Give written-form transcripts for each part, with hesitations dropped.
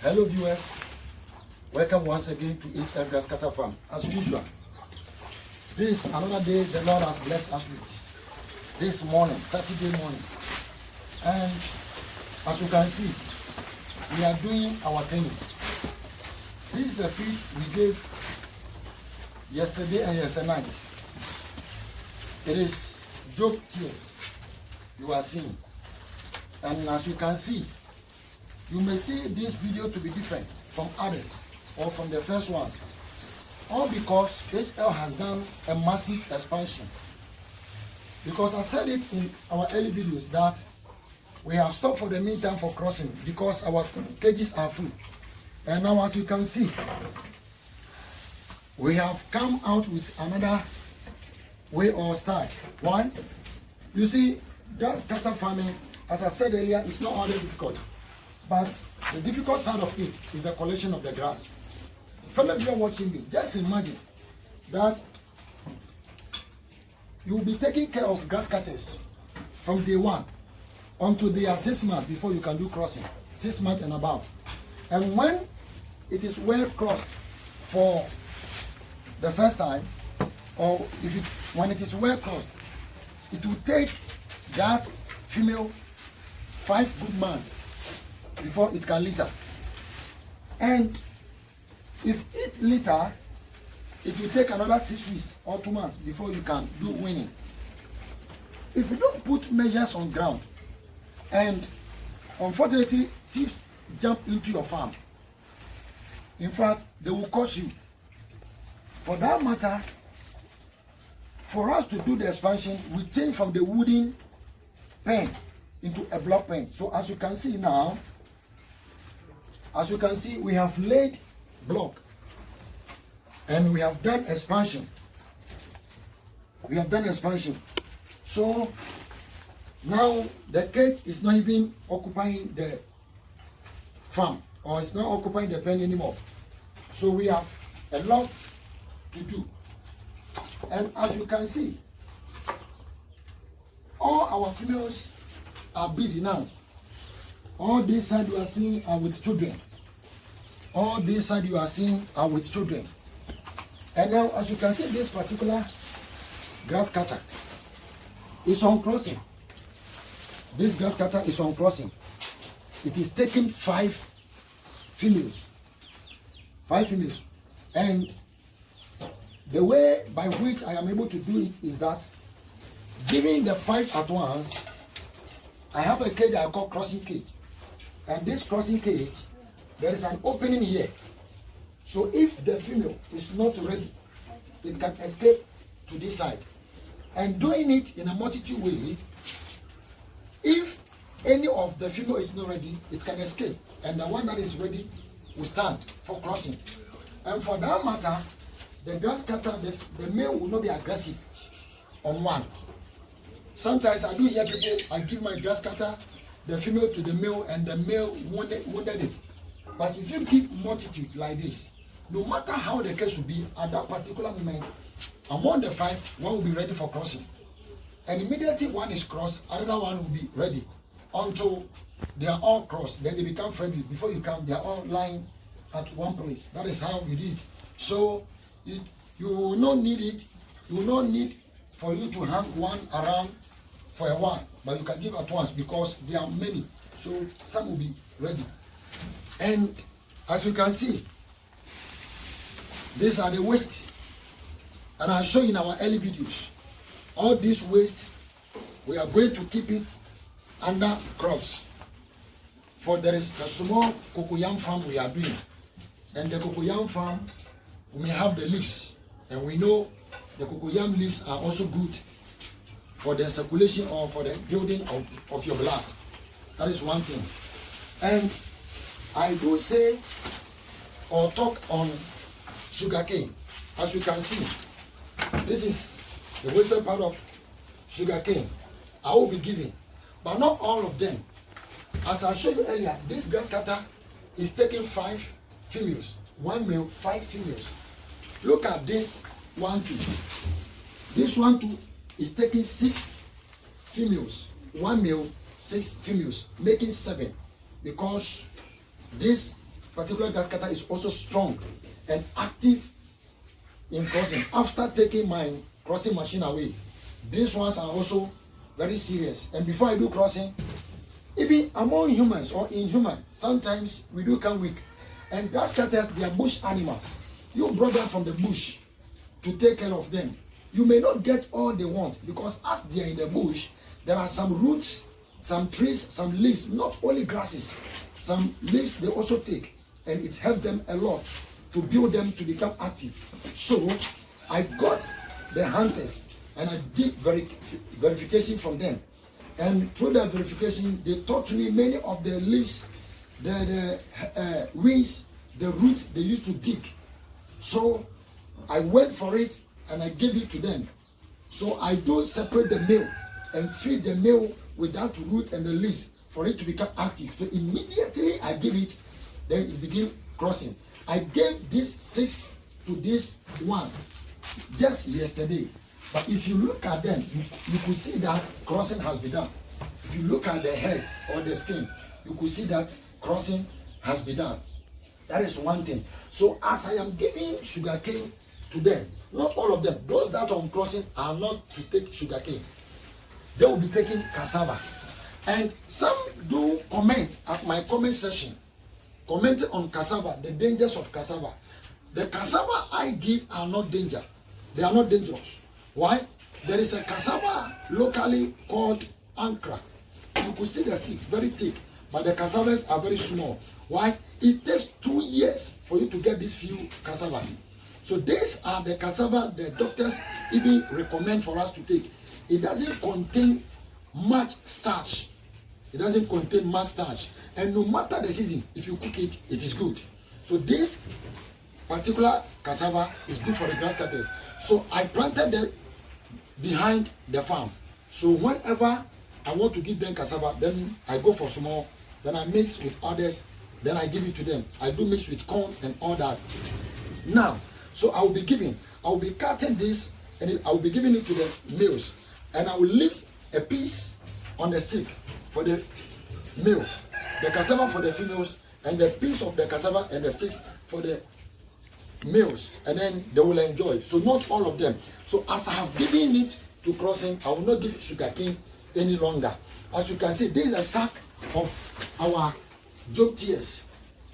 Hello viewers, welcome once again to HF Grass Cutter Farm. As usual, this is another day the Lord has blessed us with. This morning, Saturday morning. And as you can see, we are doing our training. This is a feed we gave yesterday and yesterday night. It is Job tears you are seeing. And as you can see, you may see this video to be different from others or from the first ones. All because HL has done a massive expansion. Because I said it in our early videos that we have stopped for the meantime for crossing because our cages are full. And now as you can see, we have come out with another way or style. Why? You see, grass cutter farming, as I said earlier, is not all that difficult. But the difficult side of it is the collection of the grass. Fellow viewer watching me, just imagine that you will be taking care of grass cutters from day one until they are 6 months before you can do crossing, 6 months and above. And when it is well crossed for the first time, or when it is well crossed, it will take that female 5 good months before it can litter. And if it litter, it will take another 6 weeks or 2 months before you can do weaning. If you don't put measures on ground, and unfortunately thieves jump into your farm, in fact they will cost you. For that matter, for us to do the expansion, we change from the wooden pen into a block pen. So as you can see now, we have laid block and we have done expansion. So now the cage is not even occupying the farm, or it's not occupying the pen anymore. So we have a lot to do. And as you can see, all our females are busy now. All this side you are seeing are with children. All this side you are seeing are with children. And now, as you can see, this particular grass cutter is on crossing. This grass cutter is on crossing. It is taking 5 females. 5 females. And the way by which I am able to do it is that, giving the 5 at once, I have a cage I call crossing cage. And this crossing cage, there is an opening here. So if the female is not ready, it can escape to this side. And doing it in a multitude way, if any of the female is not ready, it can escape. And the one that is ready will stand for crossing. And for that matter, the grass cutter, the male will not be aggressive on one. Sometimes I do hear people, I give my grass cutter, the female to the male, and the male wounded it. But if you give multitude like this, no matter how the case will be, at that particular moment, among the 5, one will be ready for crossing. And immediately one is crossed, another one will be ready until they are all crossed. Then they become friendly. Before you come, they are all lying at one place. That is how we do it. So you will not need it. You will not need for you to hang one around for a while, but you can give at once because there are many. So some will be ready. And as you can see, these are the waste. And I'll show you in our early videos. All this waste, we are going to keep it under crops. For there is a small cocoyam farm we are doing. And the cocoyam farm, we may have the leaves. And we know the cocoyam leaves are also good for the circulation or for the building of your blood. That is one thing. And I do say or talk on sugarcane. As you can see, this is the western part of sugarcane. I will be giving, but not all of them. As I showed you earlier, this grass cutter is taking 5 females, 1 male, 5 females. Look at this 1, 2. This 1, 2 is taking 6 females, 1 male, 6 females, making 7. Because this particular grass cutter is also strong and active in crossing. After taking my crossing machine away, these ones are also very serious. And before I do crossing, even among humans or inhuman, sometimes we do come weak. And grass cutters, they are bush animals. You brought them from the bush to take care of them. You may not get all they want, because as they are in the bush, there are some roots, some trees, some leaves, not only grasses. Some leaves they also take, and it helps them a lot to build them to become active. So I got the hunters and I did verification from them. And through that verification, they taught me many of the leaves, the weeds, the roots they used to dig. So I went for it and I gave it to them. So I do separate the male and feed the male with that root and the leaves for it to become active. So immediately I give it, then it begin crossing. I gave this 6 to this 1 just yesterday. But if you look at them, you could see that crossing has been done. If you look at the hairs or the skin, you could see that crossing has been done. That is one thing. So as I am giving sugarcane to them, not all of them, those that are on crossing are not to take sugarcane. They will be taking cassava. And some do comment at my comment section, commenting on cassava, the dangers of cassava. The cassava I give are not danger. They are not dangerous. Why? There is a cassava locally called ankara. You could see the seeds very thick, but the cassavas are very small. Why? It takes 2 years for you to get these few cassava. So these are the cassava the doctors even recommend for us to take. It doesn't contain much starch. It doesn't contain much starch. And no matter the season, if you cook it, it is good. So this particular cassava is good for the grass cutters. So I planted them behind the farm. So whenever I want to give them cassava, then I go for small, then I mix with others, then I give it to them. I do mix with corn and all that. Now, so I will be cutting this, and I will be giving it to the males. And I will leave a piece on the stick for the male, the cassava for the females, and the piece of the cassava and the sticks for the males, and then they will enjoy. So not all of them. So as I have given it to crossing, I will not give sugarcane any longer. As you can see, this is a sack of our job tears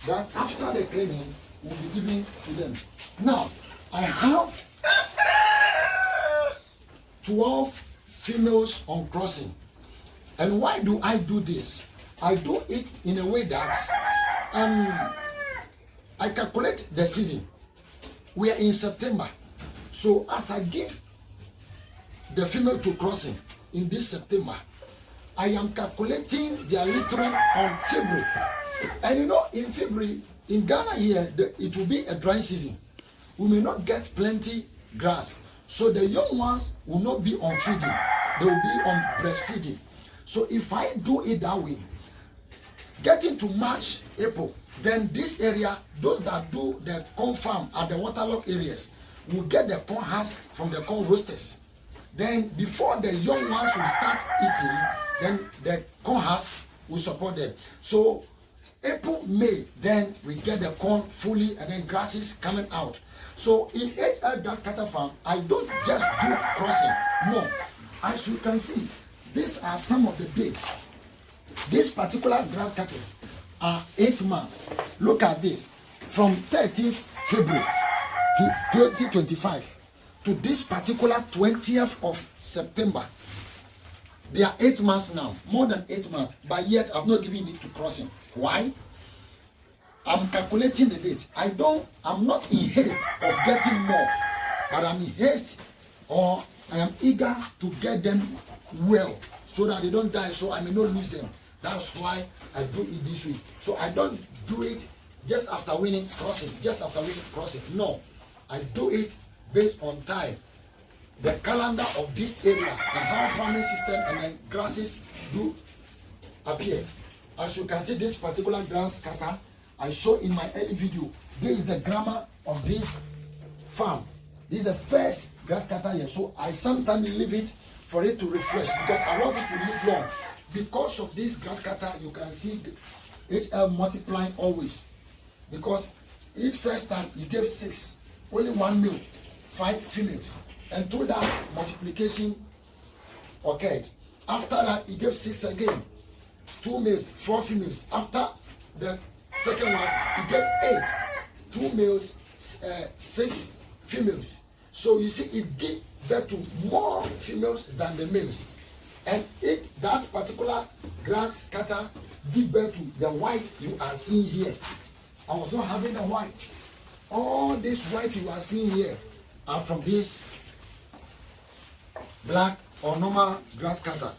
that after the cleaning will be given to them. Now I have 12 females on crossing. And why do I do this? I do it in a way that I calculate the season. We are in September. So as I give the female to crossing in this September, I am calculating their littering on February. And you know, in February, in Ghana here, it will be a dry season. We may not get plenty grass. So the young ones will not be on feeding. They will be on breastfeeding. So if I do it that way, getting to March, April, then this area, those that do the corn farm at the waterlogged areas, will get the corn husk from the corn roasters. Then before the young ones will start eating, then the corn husk will support them. So April, May, then we get the corn fully and then grasses coming out. So in HL Grass Cutter Farm, I don't just do crossing. No. As you can see, these are some of the dates. These particular grass cutters are 8 months. Look at this. From 13th February to 2025 to this particular 20th of September. They are 8 months now, more than 8 months, but yet I've not given it to crossing. Why? I'm calculating the date. I'm not in haste of getting more, but I'm in haste, or I am eager to get them well so that they don't die, so I may not lose them. That's why I do it this way. So I don't do it just after winning crossing, just after winning crossing. No, I do it based on time, the calendar of this area, and how farming system and then grasses do appear. As you can see, this particular grass cutter I showed in my early video. This is the grammar of this farm. This is the first grass cutter here. So I sometimes leave it for it to refresh because I want it to live long. Because of this grass cutter, you can see HL multiplying always. because each first time he gave 6, only 1 male, 5 females. And through that multiplication occurred. After that, he gave 6 again, 2 males, 4 females. After the second one, he gave 8, 2 males, 6 females. So you see, it gave birth to more females than the males. And that particular grass cutter give birth to the white you are seeing here. I was not having the white. All this white you are seeing here are from this black or normal grass cutter.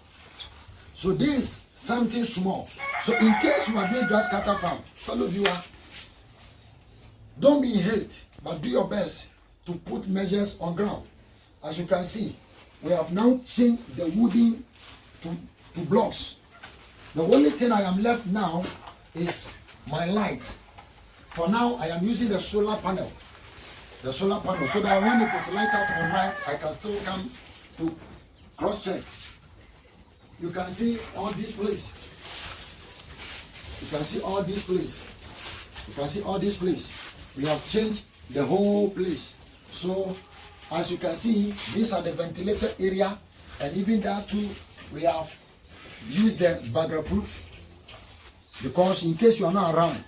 So this something small. So in case you are doing grass cutter farm, fellow viewer, don't be in haste, but do your best to put measures on ground. As you can see, we have now changed the wooden to blocks. The only thing I am left now is my light. For now, I am using the solar panel. The solar panel, so that when it is light out on night, I can still come to cross check. You can see all this place. You can see all this place. You can see all this place. We have changed the whole place. So, as you can see, these are the ventilated area, and even that too, we have used the burglar proof, because in case you are not around,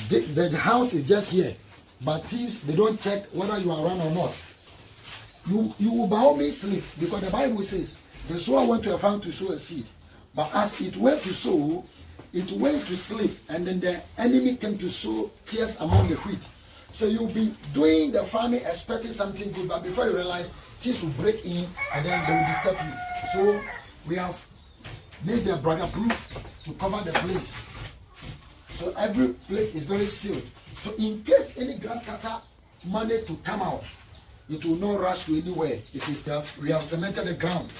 the house is just here, but thieves, they don't check whether you are around or not. You will by all means sleep, because the Bible says the sower went to a farm to sow a seed, but as it went to sow, it went to sleep, and then the enemy came to sow tears among the wheat. So you'll be doing the farming expecting something good, but before you realize, things will break in and then they will disturb you. So we have made the brother proof to cover the place. So every place is very sealed. So in case any grass cutter manage to come out, it will not rush to anywhere. It is we have cemented the ground.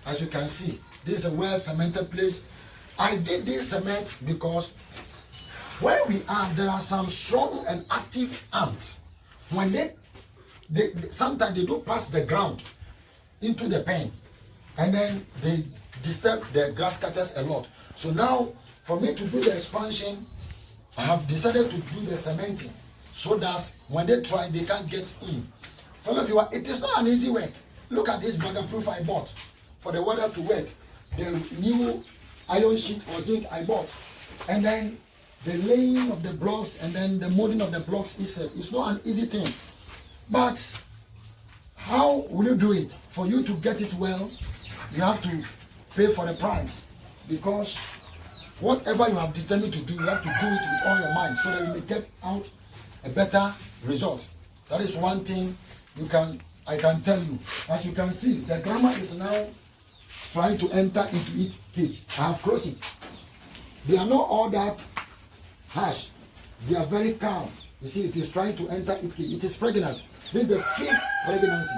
As you can see, this is a well cemented place. I did this cement because where we are, there are some strong and active ants. When they sometimes they do pass the ground into the pen, and then they disturb the grass cutters a lot. So now, for me to do the expansion, I have decided to do the cementing, so that when they try, they can't get in. Fellow viewer, it is not an easy work. Look at this burglar proof I bought for the weather to work. The new iron sheet or zinc I bought, and then the laying of the blocks and then the molding of the blocks is not an easy thing. But how will you do it? For you to get it well, you have to pay for the price, because whatever you have determined to do, you have to do it with all your mind, so that you may get out a better result. That is one thing I can tell you. As you can see, the grandma is now trying to enter into its cage. I have closed it. They are not all that harsh. They are very calm. You see, it is trying to enter its cage. It is pregnant. This is the 5th pregnancy,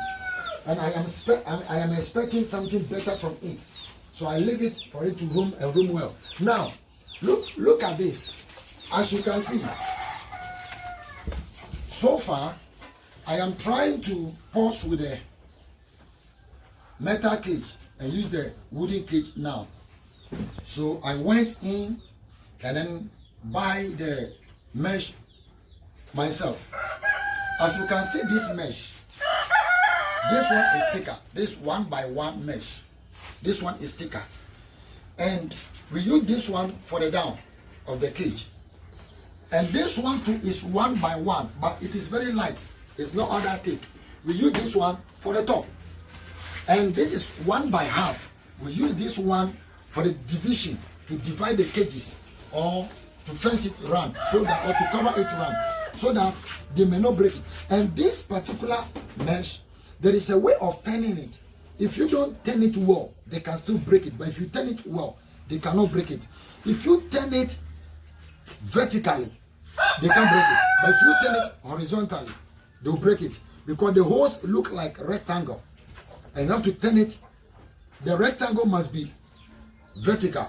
and I am expecting something better from it. So I leave it for it to roam well. Now, look at this. As you can see, so far, I am trying to pause with a metal cage and use the wooden cage now. So I went in and then buy the mesh myself. As you can see, this mesh, this one is thicker. This 1x1 mesh. This one is thicker. And we use this one for the down of the cage. And this one too is 1x1, but it is very light. It's not all that thick. We use this one for the top. And this is 1/2. We use this one for the division, to divide the cages or to fence it around, so that, or to cover it around, so that they may not break it. And this particular mesh, there is a way of turning it. If you don't turn it well, they can still break it. But if you turn it well, they cannot break it. If you turn it vertically, they can break it. But if you turn it horizontally, they'll break it, because the holes look like a rectangle. And you have to turn it. The rectangle must be vertical,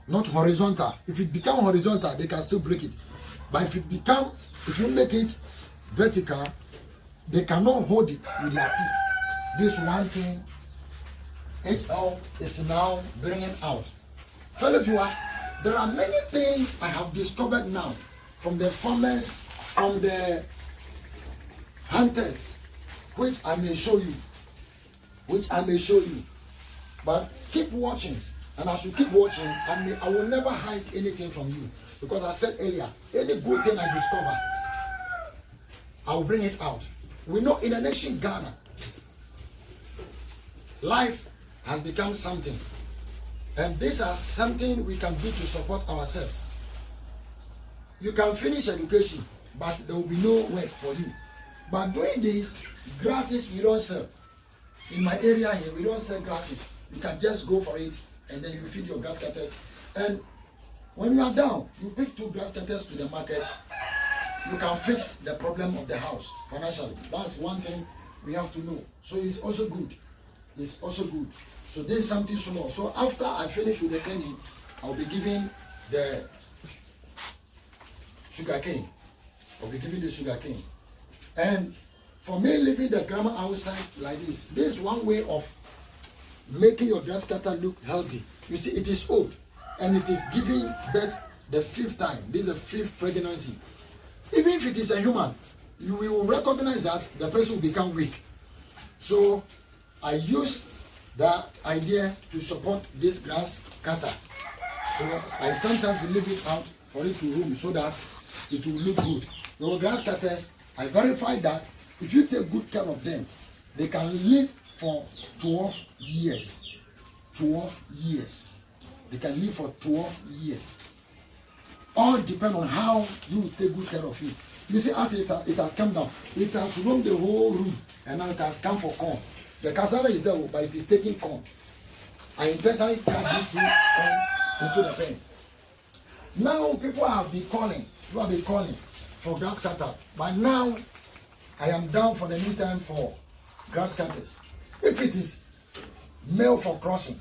not horizontal. If it becomes horizontal, they can still break it. But if you make it vertical, they cannot hold it with their teeth. This one thing HL is now bringing out. Fellow viewer, there are many things I have discovered now from the farmers, from the hunters, which I may show you. But keep watching. And as you keep watching, I will never hide anything from you. Because I said earlier, any good thing I discover, I will bring it out. We know in the nation Ghana, life has become something. And this is something we can do to support ourselves. You can finish education, but there will be no work for you. But doing this, grasses we don't sell. In my area here, we don't sell grasses. You can just go for it and then you feed your grass cutters. And when you are down, you pick 2 grass cutters to the market. You can fix the problem of the house financially. That's one thing we have to know. So it's also good. So there's something small. So after I finish with the cleaning, I'll be giving the sugar cane. And for me, leaving the grandma outside like this is one way of making your grass cutter look healthy. You see, it is old and it is giving birth the 5th time. This is the 5th pregnancy. Even if it is a human, you will recognize that the person will become weak. So I use that idea to support this grass cutter. So I sometimes leave it out for it to roam so that it will look good. Your grass cutters, I verify that if you take good care of them, they can live for 12 years. 12 years. They can live for 12 years. All depend on how you take good care of it. You see, as it has come down, it has roamed the whole room, and now it has come for corn. The cassava is there, but it is taking corn. I intentionally cut these 2 corn into the pen. Now people have been calling for grass cutter, but now I am down for the meantime for grass cutters. If it is male for crossing,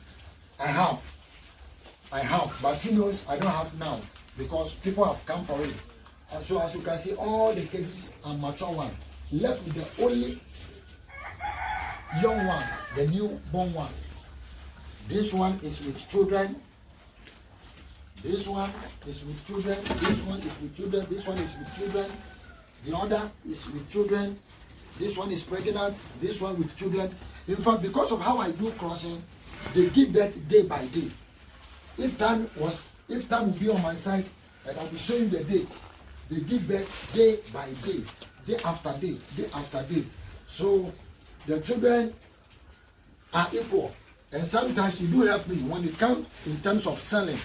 I have, but females I don't have now because people have come for it. And so as you can see, all the cages are mature ones, left with the only young ones, the newborn ones. This one is with children. This one is with children. This one is with children. This one is with children. The other is with children. This one is pregnant. This one with children. In fact, because of how I do crossing, they give birth day by day. If time will be on my side, and I'll be showing the dates. They give birth day by day, day after day, day after day. So the children are equal. And sometimes it do help me when it comes in terms of selling.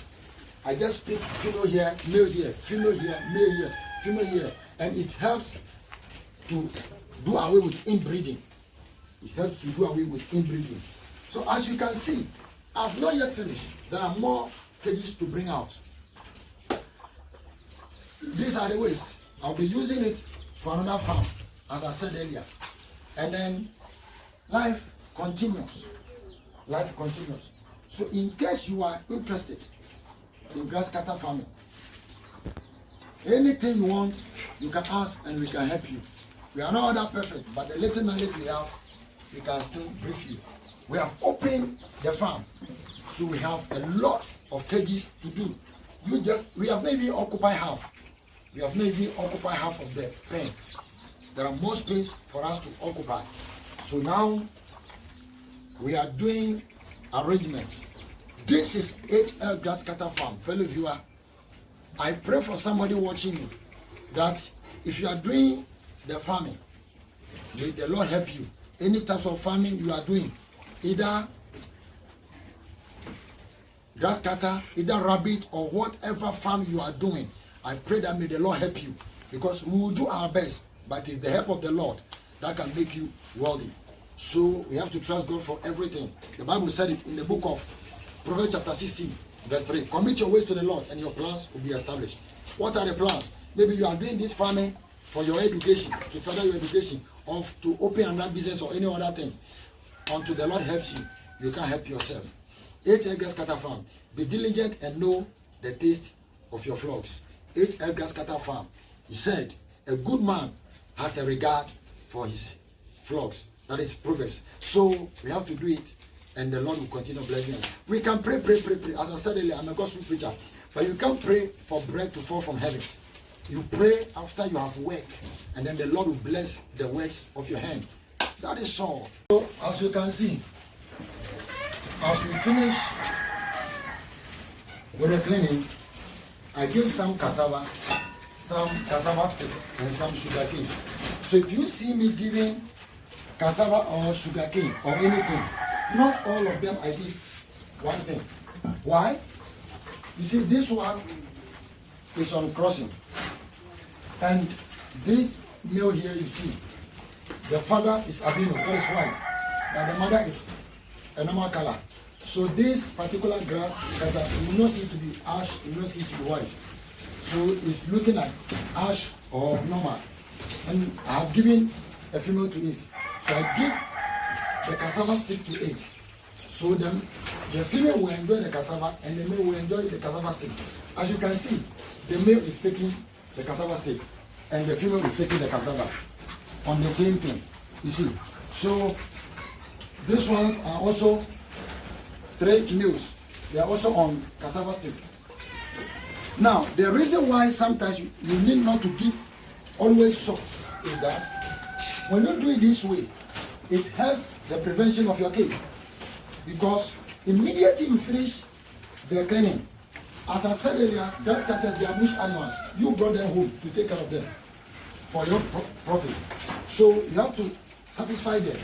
I just pick female here, male here, female here, male here, female here. And it helps to do away with inbreeding. It helps to do away with inbreeding. So as you can see, I've not yet finished. There are more cages to bring out. These are the waste. I'll be using it for another farm, as I said earlier. And then life continues. Life continues. So in case you are interested in grass cutter farming, anything you want, you can ask and we can help you. We are not that perfect, but the little knowledge we have, we can still brief you. We have opened the farm, so we have a lot of cages to do. We have maybe occupied half. We have maybe occupied half of the pen. There are more space for us to occupy. So now we are doing arrangements. This is HL Grass Cutter Farm, fellow viewer. I pray for somebody watching me that if you are doing the farming, may the Lord help you. Any types of farming you are doing, either grass cutter, either rabbit, or whatever farm you are doing, I pray that may the Lord help you, because we will do our best, but it's the help of the Lord that can make you wealthy. So we have to trust God for everything. The Bible said it in the book of Proverbs chapter 16, verse 3. Commit your ways to the Lord and your plans will be established. What are the plans? Maybe you are doing this farming for your education, to further your education, or to open another business or any other thing. Until the Lord helps you, you can help yourself. HL Grass Cutter Farm. Be diligent and know the taste of your flocks. HL Grass Cutter Farm. He said, a good man has a regard for his flocks. That is Proverbs. So we have to do it, and the Lord will continue blessing us. We can pray. As I said earlier, I'm a gospel preacher, but you can't pray for bread to fall from heaven. You pray after you have worked, and then the Lord will bless the works of your hand. That is all. So, as you can see, as we finish with the cleaning, I give some cassava sticks, and some sugar cane. So if you see me giving cassava or sugar cane or anything, not all of them I give one thing. Why? You see, this one is on crossing. And this male here, you see, the father is albino, that is white, and the mother is a normal color. So this particular grass cutter, you will not see it to be ash, you will not see it to be white. So it's looking like ash or normal. And I have given a female to eat. So I give the cassava stick to eat. So then the female will enjoy the cassava and the male will enjoy the cassava sticks. As you can see, the male is taking the cassava stick and the female is taking the cassava on the same thing. You see. So these ones are also 3 males. They are also on cassava stick. Now, the reason why sometimes you need not to give always soft is that when you do it this way, it helps the prevention of your cage. Because immediately you finish the cleaning, as I said earlier, grass cutters, they are bush animals. You brought them home to take care of them for your profit. So you have to satisfy them.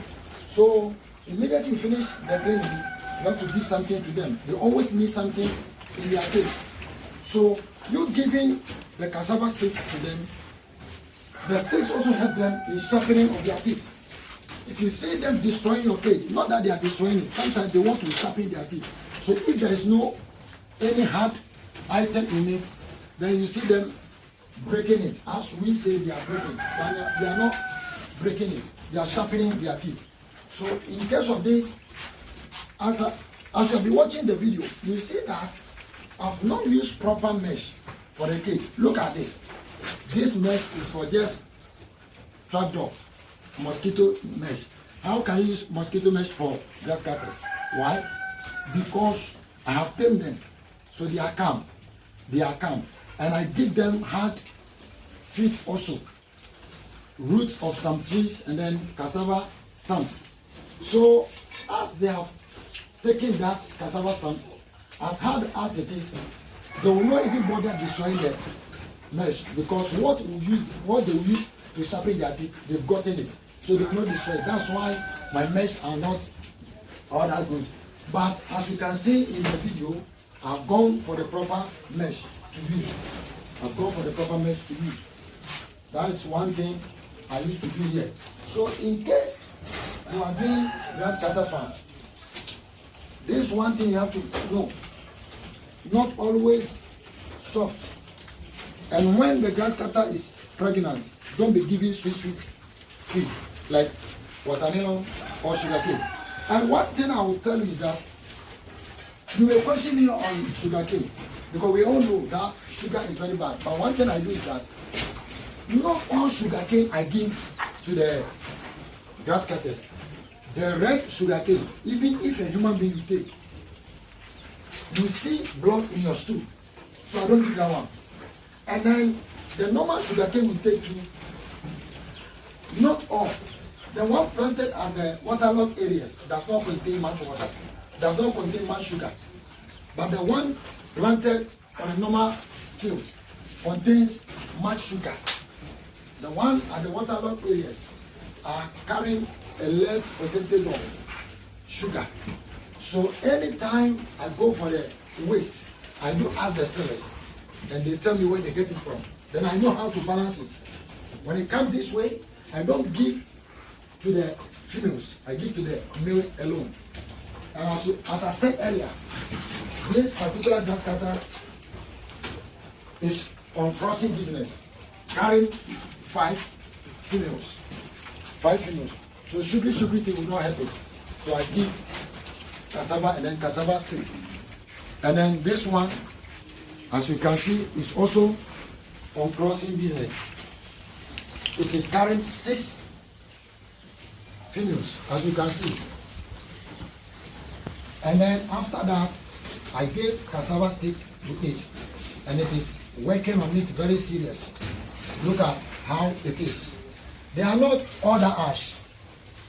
So immediately you finish the cleaning, you have to give something to them. They always need something in their cage. So you giving the cassava sticks to them, the sticks also help them in sharpening of their teeth. If you see them destroying your cage, not that they are destroying it, sometimes they want to sharpen their teeth. So if there is no any hard item in it, then you see them breaking it. As we say, they are breaking. They are not breaking it. They are sharpening their teeth. So in case of this, as you'll be watching the video, you see that I've not used proper mesh for the cage. Look at this. This mesh is for just trapdoor, mosquito mesh. How can you use mosquito mesh for grass cutters? Why? Because I have tamed them, so they are calm. They are calm, and I give them hard feed also, roots of some trees, and then cassava stumps. So as they have taken that cassava stump, as hard as it is, they will not even bother destroying the mesh, because what they will use to sharpen their teeth, they've gotten it. So they will not destroy it. That's why my mesh are not all that good. But as you can see in the video, I've gone for the proper mesh to use. I've gone for the proper mesh to use. That is one thing I used to do here. So in case you are doing grass cutter farm, this is one thing you have to know. Not always soft. And when the grass cutter is pregnant, don't be giving sweet feed like watermelon or sugar cane. And one thing I will tell you is that you may question me on sugar cane, because we all know that sugar is very bad. But one thing I do is that not all sugar cane I give to the grass cutters. The red sugar cane, even if a human being you take, you see blood in your stool. So I don't give that one. And then the normal sugar cane we take too, not all. The one planted at the waterlogged areas does not contain much water, does not contain much sugar. But the one planted on a normal field contains much sugar. The one at the waterlogged areas are carrying a less percentage of sugar. So anytime I go for the waste, I do ask the sellers, and they tell me where they get it from. Then I know how to balance it. When it comes this way, I don't give to the females, I give to the males alone. And as I said earlier, this particular grass cutter is on crossing business, carrying 5 females. 5 females. So sugary thing will not help it. So I give cassava and then cassava sticks. And then this one, as you can see, is also on crossing business. It is carrying 6 females, as you can see. And then after that, I gave cassava stick to it, and it is working on it very serious. Look at how it is. They are not all that harsh.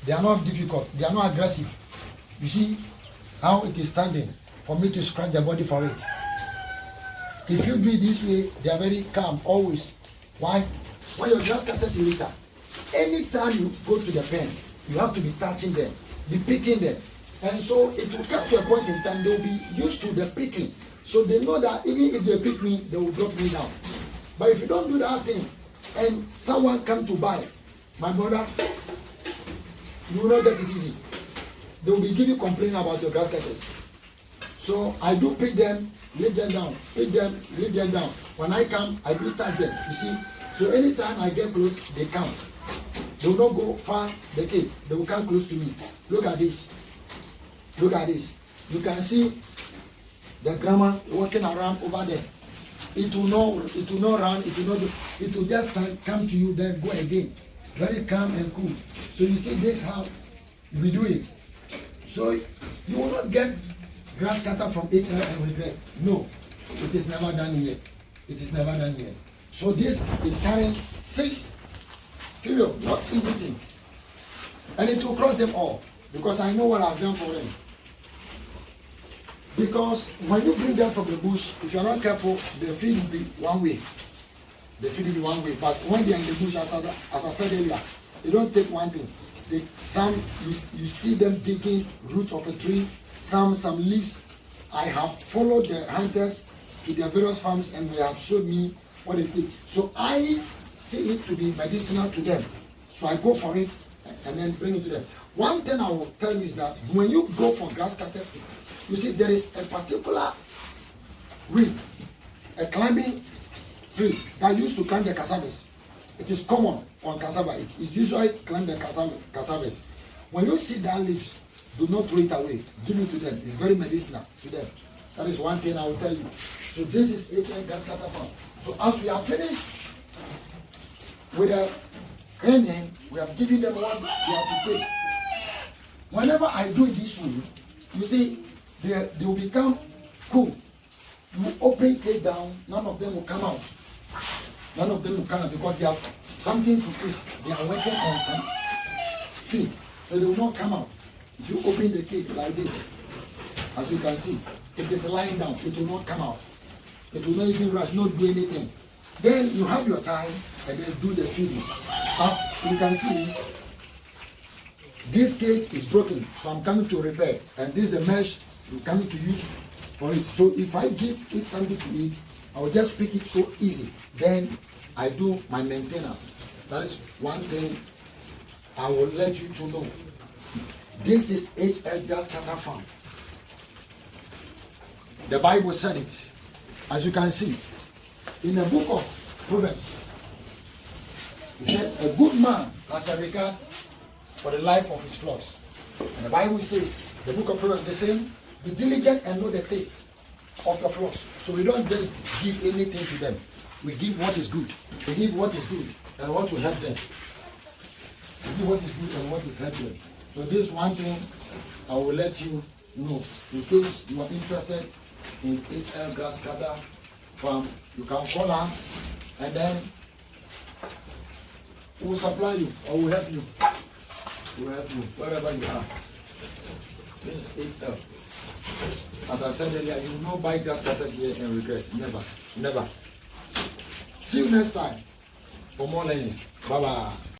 They are not difficult. They are not aggressive. You see how it is standing for me to scratch the body for it. If you do it this way, they are very calm always. Why? When your grass cutter is later, anytime you go to the pen, you have to be touching them, be picking them. And so it will come to a point in time, they will be used to the picking. So they know that even if they pick me, they will drop me down. But if you don't do that thing, and someone come to buy, my brother, you will not get it easy. They will be giving complaint about your grass cutters. So I do pick them, leave them down, pick them, leave them down. When I come, I do touch them, you see. So anytime I get close, they come. They will not go far the cave. They will come close to me. Look at this. Look at this. You can see the grandma walking around over there. It will not run, it will just come to you, then go again. Very calm and cool. So you see this how we do it. So you will not get grass cutter from HR and regret. No, it is never done here. It is never done here. So this is carrying 6 female, not easy thing. And it will cross them all because I know what I've done for them. Because when you bring them from the bush, if you're not careful, the feed will be one way. The feed will be one way. But when they are in the bush, as I said earlier, they don't take one thing. You see them digging roots of a tree, some leaves. I have followed the hunters to their various farms and they have showed me what they take. So I see it to be medicinal to them. So I go for it and then bring it to them. One thing I will tell you is that when you go for grass cutter stick, you see there is a particular tree, a climbing tree that used to climb the cassavas. It is common on cassava. It usually climb the cassavas. When you see that leaves, do not throw it away. Give it to them. It's very medicinal to them. That is one thing I will tell you. So this is HN grass cutter farm. So as we are finished with the cleaning, we have given them what they have to take. Whenever I do it this way, you see, they will become cool. You open it down, none of them will come out. None of them will come out because they have something to eat. They are working on some feed, so they will not come out. If you open the cage like this, as you can see, it is lying down, it will not come out. It will not even rush, not do anything. Then you have your time and then do the feeding. As you can see, this cage is broken, so I'm coming to repair. And this is the mesh I'm coming to use for it. So if I give it something to eat, I will just pick it so easy. Then I do my maintenance. That is one thing I will let you to know. This is HL Grass Cutter Farm. The Bible said it. As you can see, in the book of Proverbs, he said, a good man has a regard for the life of his flocks. And the Bible says, the book of Proverbs, the same, be diligent and know the taste of your flocks. So we don't just give anything to them. We give what is good. We give what is good and what will help them. We give what is good and what is help them. So this one thing I will let you know. In case you are interested in HL Grass Cutter Farm, you can call us and then we will supply you or we will help you. We will help you wherever you are. This is HL. As I said earlier, you will not buy grass cutters here and regret. Never. Never. See you next time for more learnings. Bye bye.